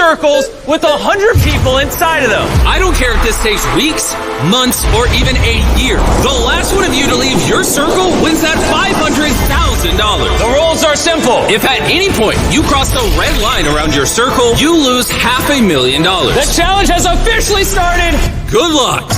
circles with 100 people inside of them. I don't care if this takes weeks, months, or even a year. The last one of you to leave your circle wins that $500,000. The rules are simple. If at any point you cross the red line around your circle, you lose $500,000. The challenge has officially started. Good luck.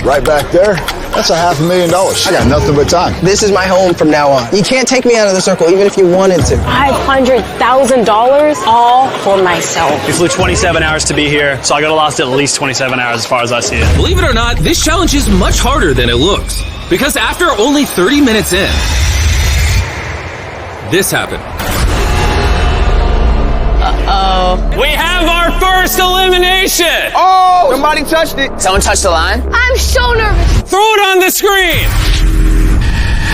Right back there, that's $500,000. I got nothing but time. This is my home from now on. You can't take me out of the circle, even if you wanted to. $500,000 all for myself. We flew 27 hours to be here, so I gotta last at least 27 hours as far as I see it. Believe it or not, this challenge is much harder than it looks. Because after only 30 minutes in, this happened. We have our first elimination. Oh, somebody touched it. Someone touched the line? I'm so nervous. Throw it on the screen.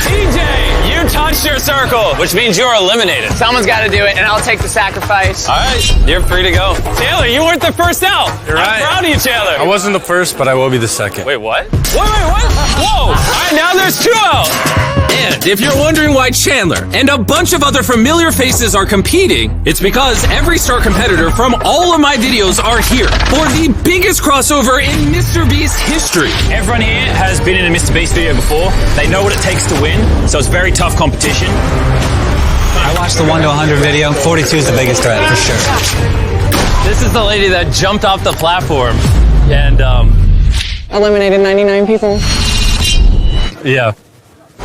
TJ, you touched your circle, which means you're eliminated. Someone's got to do it, and I'll take the sacrifice. All right, you're free to go. Taylor, you weren't the first out. You're right. I'm proud of you, Taylor. I wasn't the first, but I will be the second. Wait, what? Wait, what? Whoa! All right, now there's 2 out. And if you're wondering why Chandler and a bunch of other familiar faces are competing, it's because every star competitor from all of my videos are here for the biggest crossover in Mr. Beast history. Everyone here has been in a Mr. Beast video before. They know what it takes to win, so it's very tough competition. I watched the 1 to 100 video. 42 is the biggest threat, for sure. This is the lady that jumped off the platform and, Eliminated 99 people. yeah.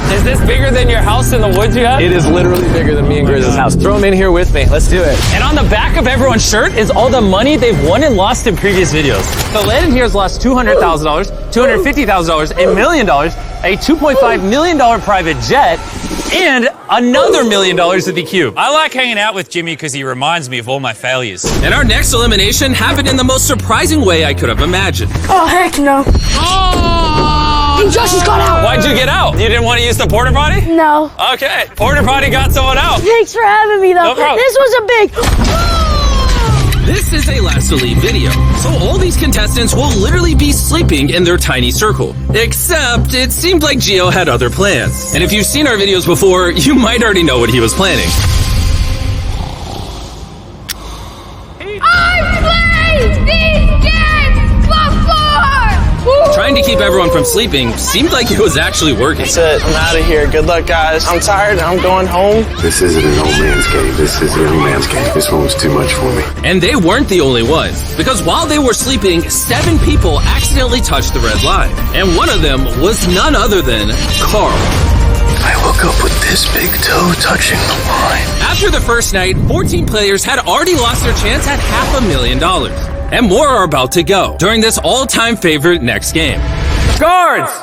Is this bigger than your house in the woods you have? It is literally bigger than me and Grizz's house. Throw them in here with me. Let's do it. And on the back of everyone's shirt is all the money they've won and lost in previous videos. So Landon here has lost $200,000, $250,000, $1 million, a $2.5 million private jet, and another $1 million at the cube. I like hanging out with Jimmy because he reminds me of all my failures. And our next elimination happened in the most surprising way I could have imagined. Oh, heck no. And Josh just got out. Why'd you get out? You didn't want to use the porta potty? No. Okay, porta potty got someone out. Thanks for having me, though. No problem. This was a big... This is a last to leave video, so all these contestants will literally be sleeping in their tiny circle. Except, it seemed like Gio had other plans. And if you've seen our videos before, you might already know what he was planning. I played these games before! Trying to keep everyone from sleeping seemed like it was actually working. That's it. I'm out of here. Good luck, guys. I'm tired. I'm going home. This isn't an old man's game. This is a young man's game. This one was too much for me. And they weren't the only ones, because while they were sleeping, 7 people accidentally touched the red line. And one of them was none other than Carl. I woke up with this big toe touching the line. After the first night, 14 players had already lost their chance at $500,000. And more are about to go during this all-time favorite next game. Guards,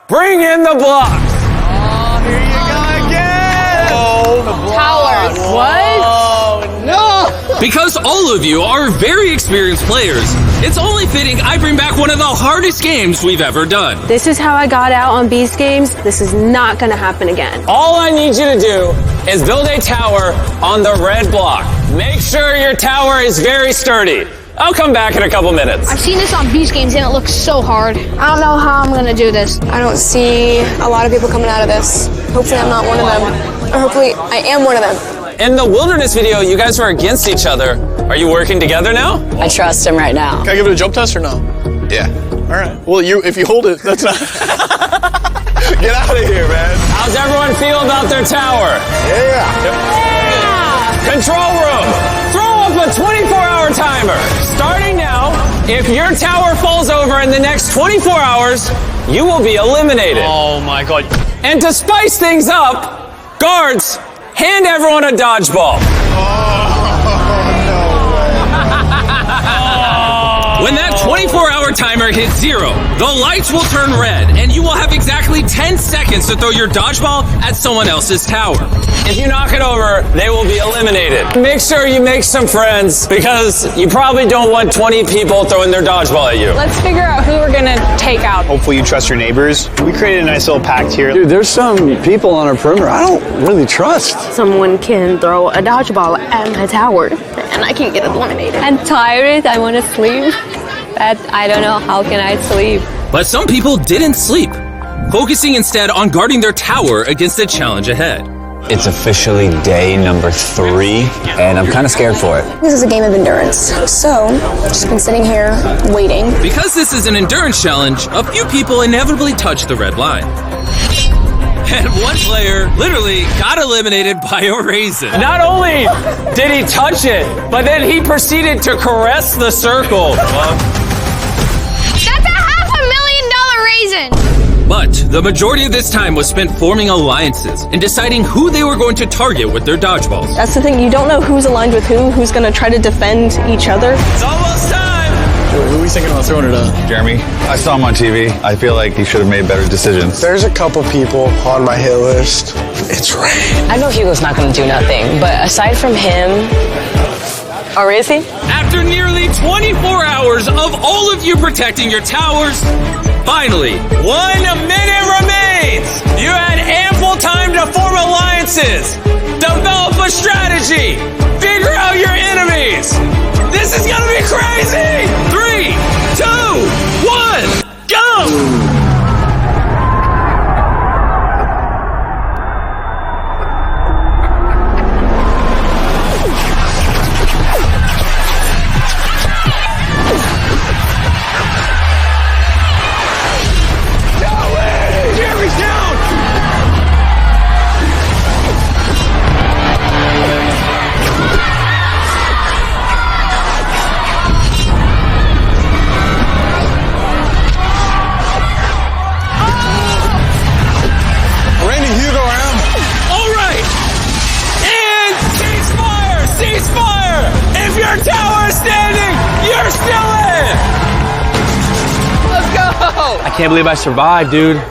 bring in the blocks. Oh, here you go again. Oh, the Towers. What? Oh, no. Because all of you are very experienced players, it's only fitting I bring back one of the hardest games we've ever done. This is how I got out on Beast Games. This is not going to happen again. All I need you to do is build a tower on the red block. Make sure your tower is very sturdy. I'll come back in a couple minutes. I've seen this on Beast Games and it looks so hard. I don't know how I'm gonna do this. I don't see a lot of people coming out of this. Hopefully I'm not one of them. Or hopefully I am one of them. In the wilderness video, you guys were against each other. Are you working together now? I trust him right now. Can I give it a jump test or no? Yeah. All right. Well, if you hold it, that's not... Get out of here, man. How's everyone feel about their tower? Yeah. Control room, throw up a 24-hour timer. Starting now, if your tower falls over in the next 24 hours, you will be eliminated. Oh my God. And to spice things up, guards, hand everyone a dodgeball. When that 24-hour timer hits 0, the lights will turn red, and you will have exactly 10 seconds to throw your dodgeball at someone else's tower. If you knock it over, they will be eliminated. Make sure you make some friends, because you probably don't want 20 people throwing their dodgeball at you. Let's figure out who we're going to take out. Hopefully you trust your neighbors. We created a nice little pact here. Dude, there's some people on our perimeter I don't really trust. Someone can throw a dodgeball at my tower, and I can get eliminated. I'm tired. I want to sleep. But I don't know. How can I sleep? But some people didn't sleep, focusing instead on guarding their tower against the challenge ahead. It's officially day number 3, and I'm kind of scared for it. This is a game of endurance. So, just been sitting here waiting. Because this is an endurance challenge, a few people inevitably touch the red line. And one player literally got eliminated by a raisin. Not only did he touch it, but then he proceeded to caress the circle. That's a $500,000 raisin! But the majority of this time was spent forming alliances and deciding who they were going to target with their dodgeballs. That's the thing, you don't know who's aligned with who's gonna try to defend each other. It's almost time! Who are we thinking about throwing it at? Jeremy, I saw him on TV. I feel like he should have made better decisions. There's a couple people on my hit list. It's Ray. I know Hugo's not going to do nothing, but aside from him, or is he? After nearly 24 hours of all of you protecting your towers, finally, 1 minute remains! You had ample time to form alliances, develop a strategy, figure out your enemies! This is gonna be crazy! 3, 2, 1, go! I can't believe I survived, dude.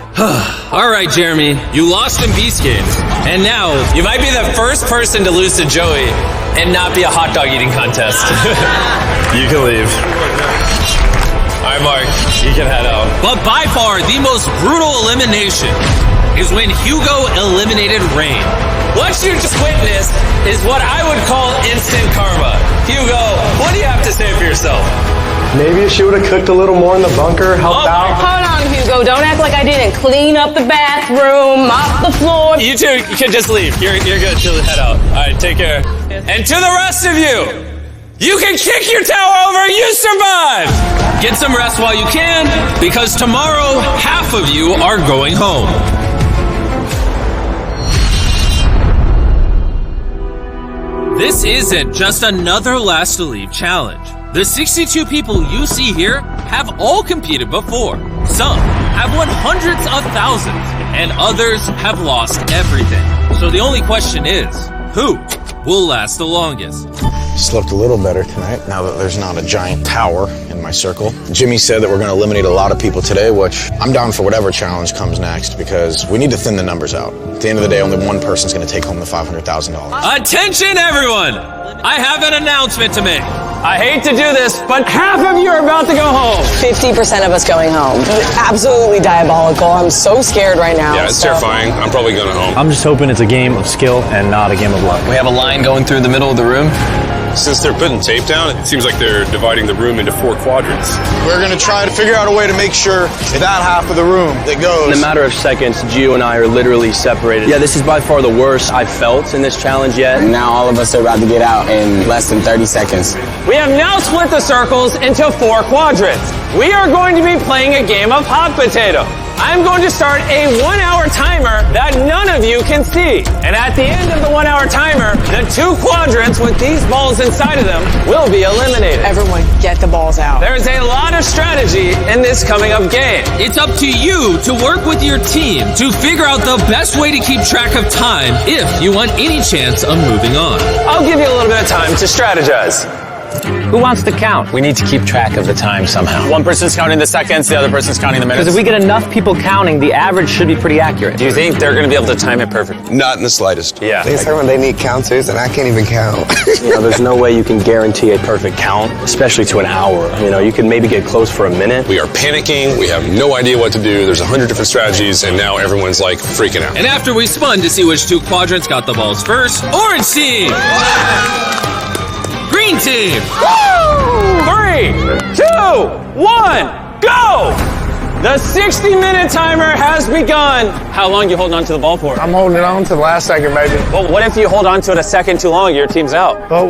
All right, Jeremy, you lost in Beast Games, and now you might be the first person to lose to Joey and not be a hot dog eating contest. You can leave. All right, Mark, you can head out. But by far, the most brutal elimination is when Hugo eliminated Rain. What you just witnessed is what I would call instant karma. Hugo, what do you have to say for yourself? Maybe she would have cooked a little more in the bunker, helped out. Hold on, Hugo. Don't act like I didn't clean up the bathroom, mop the floor. You two can just leave. You're good to head out. All right, take care. And to the rest of you, you can kick your tower over. You survived. Get some rest while you can, because tomorrow, half of you are going home. This isn't just another last to leave challenge. The 62 people you see here have all competed before. Some have won hundreds of thousands, and others have lost everything. So the only question is, who will last the longest? Slept a little better tonight, now that there's not a giant tower in my circle. Jimmy said that we're going to eliminate a lot of people today, which I'm down for whatever challenge comes next, because we need to thin the numbers out. At the end of the day, only one person's going to take home the $500,000. Attention, everyone! I have an announcement to make. I hate to do this, but half of you are about to go home. 50% of us going home. Absolutely diabolical. I'm so scared right now. Yeah, it's terrifying. I'm probably going home. I'm just hoping it's a game of skill and not a game of luck. We have a line going through the middle of the room. Since they're putting tape down, it seems like they're dividing the room into 4 quadrants. We're going to try to figure out a way to make sure that half of the room that goes. In a matter of seconds, Gio and I are literally separated. Yeah, this is by far the worst I've felt in this challenge yet. Now all of us are about to get out in less than 30 seconds. We have now split the circles into 4 quadrants. We are going to be playing a game of hot potato. I'm going to start a 1-hour timer that none of you can see. And at the end of the 1-hour timer, the 2 quadrants with these balls inside of them will be eliminated. Everyone get the balls out. There's a lot of strategy in this coming up game. It's up to you to work with your team to figure out the best way to keep track of time if you want any chance of moving on. I'll give you a little bit of time to strategize. Who wants to count? We need to keep track of the time somehow. One person's counting the seconds, the other person's counting the minutes. Because if we get enough people counting, the average should be pretty accurate. Do you think they're going to be able to time it perfectly? Not in the slightest. Yeah. They said when they need counters, and I can't even count. There's no way you can guarantee a perfect count, especially to an hour. You can maybe get close for a minute. We are panicking. We have no idea what to do. There's 100 different strategies, and now everyone's like freaking out. And after we spun to see which 2 quadrants got the balls first, orange team! Green team! Woo! 3, 2, 1, go! The 60-minute timer has begun. How long are you holding on to the ball for? I'm holding on to the last second, baby. Well, what if you hold on to it a second too long, your team's out? Oh,